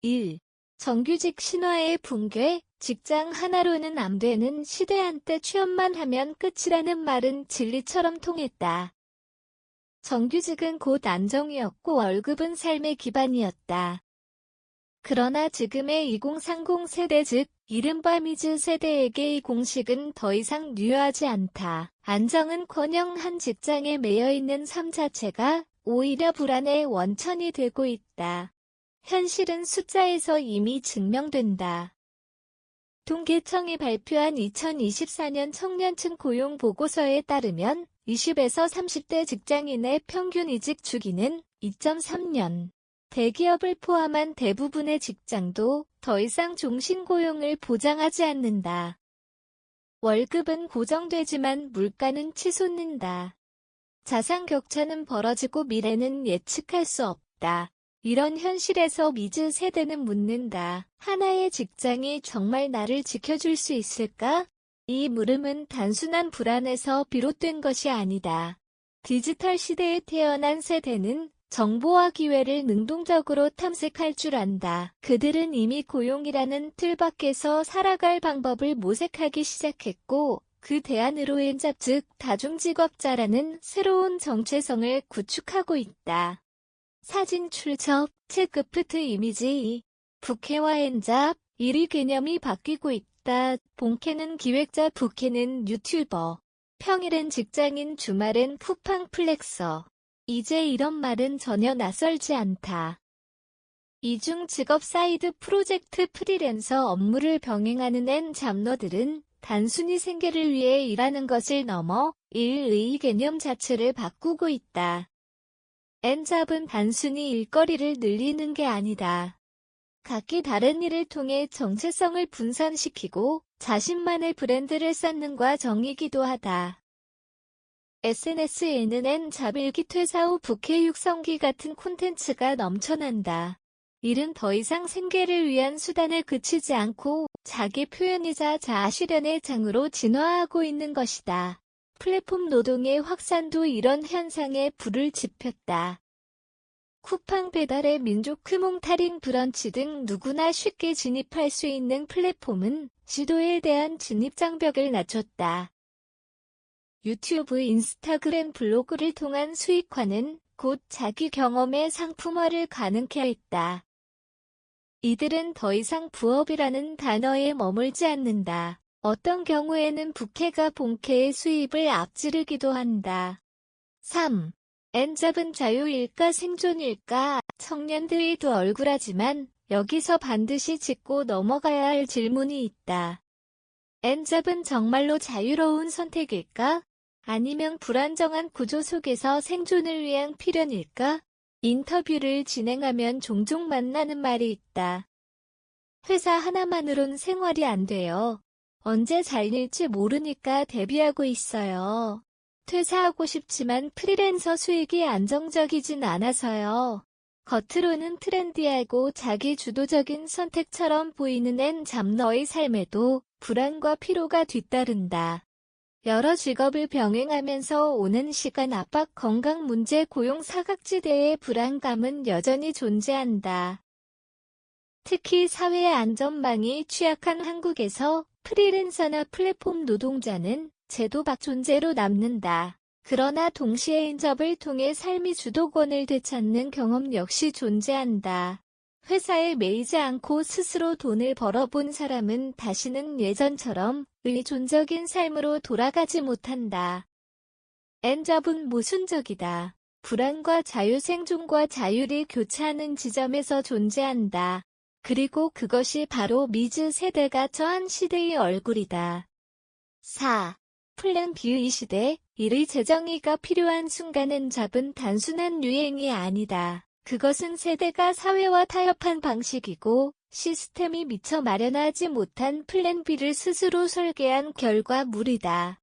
1. 정규직 신화의 붕괴, 직장 하나로는 안 되는 시대. 한때 취업만 하면 끝이라는 말은 진리처럼 통했다. 정규직은 곧 안정이었고 월급은 삶의 기반이었다. 그러나 지금의 2030 세대 즉 이른바 미즈 세대에게 이 공식은 더 이상 유효하지 않다. 안정은커녕 한 직장에 매여있는 삶 자체가 오히려 불안의 원천이 되고 있다. 현실은 숫자에서 이미 증명된다. 통계청이 발표한 2024년 청년층 고용 보고서에 따르면 20에서 30대 직장인의 평균 이직 주기는 2.3년. 대기업을 포함한 대부분의 직장도 더 이상 종신고용을 보장하지 않는다. 월급은 고정되지만 물가는 치솟는다. 자산 격차는 벌어지고 미래는 예측할 수 없다. 이런 현실에서 미즈 세대는 묻는다. 하나의 직장이 정말 나를 지켜줄 수 있을까? 이 물음은 단순한 불안에서 비롯된 것이 아니다. 디지털 시대에 태어난 세대는 정보와 기회를 능동적으로 탐색할 줄 안다. 그들은 이미 고용이라는 틀 밖에서 살아갈 방법을 모색하기 시작했고 그 대안으로 엔잡 즉 다중직업자라는 새로운 정체성을 구축하고 있다. 사진 출처, 체크프트 이미지, 부캐와 엔잡, 1위 개념이 바뀌고 있다. 본캐는 기획자, 부캐는 유튜버, 평일엔 직장인, 주말엔 쿠팡 플렉서. 이제 이런 말은 전혀 낯설지 않다. 이중 직업 사이드 프로젝트 프리랜서 업무를 병행하는 엔잡러들은 단순히 생계를 위해 일하는 것을 넘어 일의 개념 자체를 바꾸고 있다. 엔잡은 단순히 일거리를 늘리는 게 아니다. 각기 다른 일을 통해 정체성을 분산시키고 자신만의 브랜드를 쌓는 과정이기도 하다. SNS에는 엔잡 일기 퇴사 후 부캐 육성기 같은 콘텐츠가 넘쳐난다. 일은 더 이상 생계를 위한 수단에 그치지 않고 자기 표현이자 자아 실현의 장으로 진화하고 있는 것이다. 플랫폼 노동의 확산도 이런 현상에 불을 지폈다. 쿠팡 배달의 민족 크몽타링 브런치 등 누구나 쉽게 진입할 수 있는 플랫폼은 지도에 대한 진입장벽을 낮췄다. 유튜브, 인스타그램, 블로그를 통한 수익화는 곧 자기 경험의 상품화를 가능케 했다. 이들은 더 이상 부업이라는 단어에 머물지 않는다. 어떤 경우에는 부캐가 본캐의 수입을 앞지르기도 한다. 3. 엔잡은 자유일까 생존일까? 청년들이 더 얼굴하지만 여기서 반드시 짚고 넘어가야 할 질문이 있다. 엔잡은 정말로 자유로운 선택일까? 아니면 불안정한 구조 속에서 생존을 위한 필연일까? 인터뷰를 진행하면 종종 만나는 말이 있다. 회사 하나만으론 생활이 안 돼요. 언제 잘릴지 모르니까 대비하고 있어요. 퇴사하고 싶지만 프리랜서 수익이 안정적이진 않아서요. 겉으로는 트렌디하고 자기 주도적인 선택처럼 보이는 엔잡러의 삶에도 불안과 피로가 뒤따른다. 여러 직업을 병행하면서 오는 시간 압박, 건강 문제, 고용 사각지대의 불안감은 여전히 존재한다. 특히 사회의 안전망이 취약한 한국에서 프리랜서나 플랫폼 노동자는 제도 밖 존재로 남는다. 그러나 동시에 엔잡을 통해 삶의 주도권을 되찾는 경험 역시 존재한다. 회사에 매이지 않고 스스로 돈을 벌어본 사람은 다시는 예전처럼 의존적인 삶으로 돌아가지 못한다. 엔잡은 모순적이다. 불안과 자유, 생존과 자율이 교차하는 지점에서 존재한다. 그리고 그것이 바로 미즈 세대가 처한 시대의 얼굴이다. 4. 플랜 B의 시대, 일의 재정의가 필요한 순간 엔잡은 단순한 유행이 아니다. 그것은 세대가 사회와 타협한 방식이고 시스템이 미처 마련하지 못한 플랜 B를 스스로 설계한 결과물이다.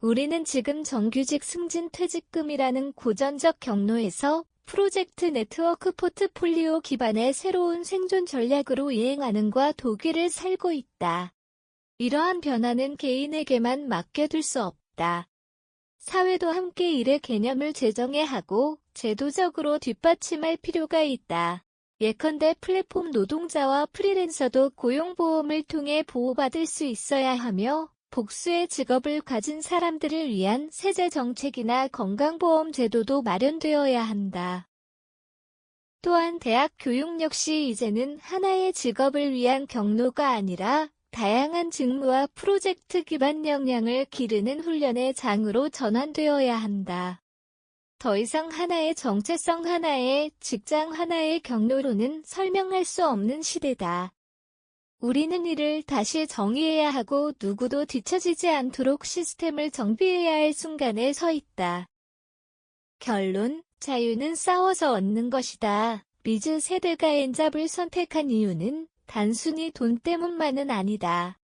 우리는 지금 정규직 승진 퇴직금이라는 고전적 경로에서 프로젝트 네트워크 포트폴리오 기반의 새로운 생존 전략으로 이행하는과 도기를 살고 있다. 이러한 변화는 개인에게만 맡겨둘 수 없다. 사회도 함께 일의 개념을 재정해야 하고 제도적으로 뒷받침할 필요가 있다. 예컨대 플랫폼 노동자와 프리랜서도 고용보험을 통해 보호받을 수 있어야 하며 복수의 직업을 가진 사람들을 위한 세제 정책이나 건강보험 제도도 마련되어야 한다. 또한 대학 교육 역시 이제는 하나의 직업을 위한 경로가 아니라 다양한 직무와 프로젝트 기반 역량을 기르는 훈련의 장으로 전환되어야 한다. 더 이상 하나의 정체성, 하나의 직장, 하나의 경로로는 설명할 수 없는 시대다. 우리는 이를 다시 정의해야 하고 누구도 뒤처지지 않도록 시스템을 정비해야 할 순간에 서 있다. 결론, 자유는 싸워서 얻는 것이다. 미즈 세대가 엔잡을 선택한 이유는 단순히 돈 때문만은 아니다.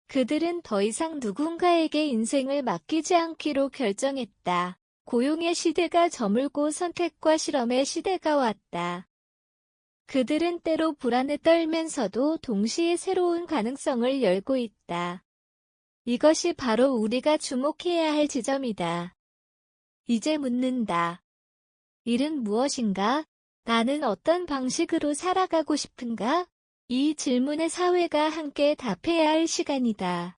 그들은 더 이상 누군가에게 인생을 맡기지 않기로 결정했다. 고용의 시대가 저물고 선택과 실험의 시대가 왔다. 그들은 때로 불안에 떨면서도 동시에 새로운 가능성을 열고 있다. 이것이 바로 우리가 주목해야 할 지점이다. 이제 묻는다. 일은 무엇인가? 나는 어떤 방식으로 살아가고 싶은가? 이 질문에 사회가 함께 답해야 할 시간이다.